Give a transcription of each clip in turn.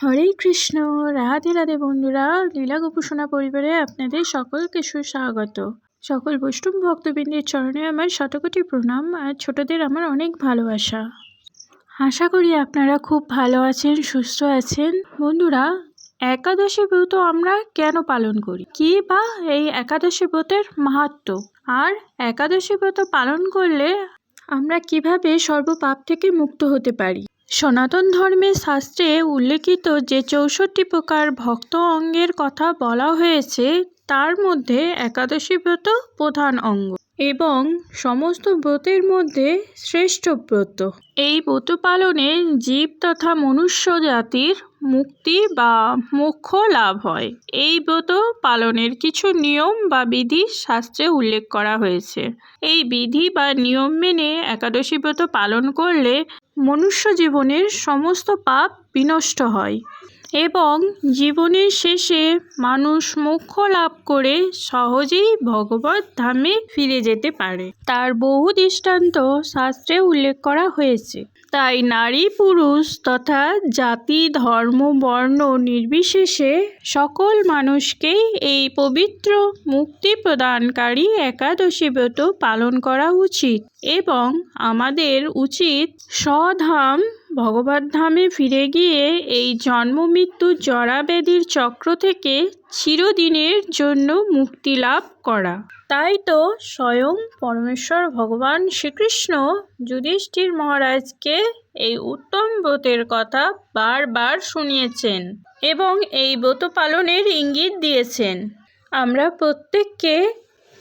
হরে কৃষ্ণ। রাধে রাধে বন্ধুরা, লীলা গোপুসোনা পরিবারে আপনাদের সকলকে সুস্বাগত। সকল বৈষ্ণব ভক্তবৃন্দের চরণে আমার শতকোটি প্রণাম আর ছোটদের আমার অনেক ভালোবাসা। আশা করি আপনারা খুব ভালো আছেন, সুস্থ আছেন। বন্ধুরা, একাদশী ব্রত আমরা কেন পালন করি, কি বা এই একাদশী ব্রতের মাহাত্ম্য, আর একাদশী ব্রত পালন করলে আমরা কিভাবে সর্বপাপ থেকে মুক্ত হতে পারি। সনাতন ধর্মের শাস্ত্রে উল্লেখিত যে ৬৪ প্রকার ভক্ত অঙ্গের কথা বলা হয়েছে, তার মধ্যে একাদশী ব্রত প্রধান অঙ্গ এবং সমস্ত ব্রতের মধ্যে শ্রেষ্ঠ ব্রত। এই ব্রত পালনে জীব তথা মনুষ্য জাতির মুক্তি বা মোক্ষ লাভ হয়। এই ব্রত পালনের কিছু নিয়ম বা বিধি শাস্ত্রে উল্লেখ করা হয়েছে। এই বিধি বা নিয়ম মেনে একাদশী ব্রত পালন করলে মনুষ্য জীবনের সমস্ত পাপ বিনষ্ট হয় এবং জীবনের শেষে মানুষ মোক্ষ লাভ করে সহজেই ভগবত ধামে ফিরে যেতে পারে। তার বহু দৃষ্টান্ত শাস্ত্রে উল্লেখ করা হয়েছে। তাই নারী পুরুষ তথা জাতি ধর্ম বর্ণ নির্বিশেষে সকল মানুষকেই এই পবিত্র মুক্তি প্রদানকারী একাদশী ব্রত পালন করা উচিত এবং আমাদের উচিত স্বধাম ভগবত ধামে ফিরে গিয়ে এই জন্ম মৃত্যুর জরাব্যাধির চক্র থেকে চিরদিনের জন্য মুক্তি লাভ করা। তাই তো স্বয়ং পরমেশ্বর ভগবান শ্রীকৃষ্ণ যুধিষ্ঠির মহারাজকে এই উত্তম ব্রতের কথা বারবার শুনিয়েছেন এবং এই ব্রত পালনের ইঙ্গিত দিয়েছেন। আমরা প্রত্যেককে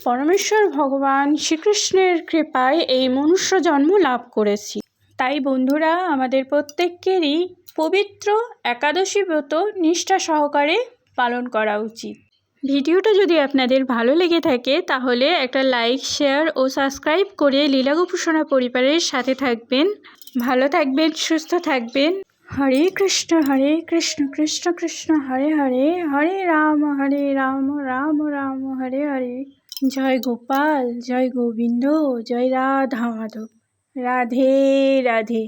পরমেশ্বর ভগবান শ্রীকৃষ্ণের কৃপায় এই মনুষ্য জন্ম লাভ করেছি। তাই বন্ধুরা, আমাদের প্রত্যেকেরই পবিত্র একাদশী ব্রত নিষ্ঠা সহকারে পালন করা উচিত। ভিডিওটা যদি আপনাদের ভালো লেগে থাকে তাহলে একটা লাইক, শেয়ার ও সাবস্ক্রাইব করে লীলা গোপুসোনা পরিবারের সাথে থাকবেন। ভালো থাকবেন, সুস্থ থাকবেন। হরে কৃষ্ণ কৃষ্ণ কৃষ্ণ হরে হরে, হরে রাম রাম রাম হরে হরে। জয় গোপাল, জয় গোবিন্দ, জয় রাধা মাধব। রাধে রাধে।